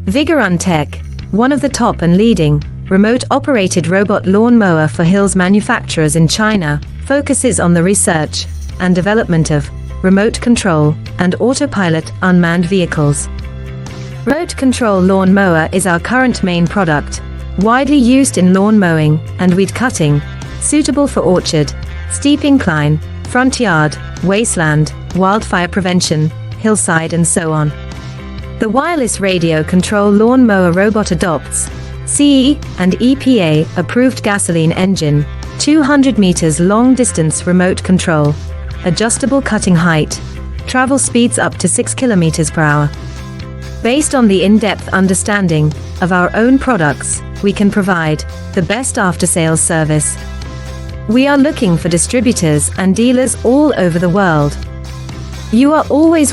Vigorun Tech, one of the top and leading remote-operated robot lawn mower for hills manufacturers in China, focuses on the research and development of remote control and autopilot unmanned vehicles. Remote control lawn mower is our current main product, widely used in lawn mowing and weed cutting, suitable for orchard, steep incline, front yard, wasteland, wildfire prevention, hillside and so on. The wireless radio control lawn mower robot adopts CE and EPA approved gasoline engine, 200 meters long distance remote control, adjustable cutting height, travel speeds up to 6 kilometers per hour. Based on the in-depth understanding of our own products, we can provide the best after-sales service. We are looking for distributors and dealers all over the world. You are always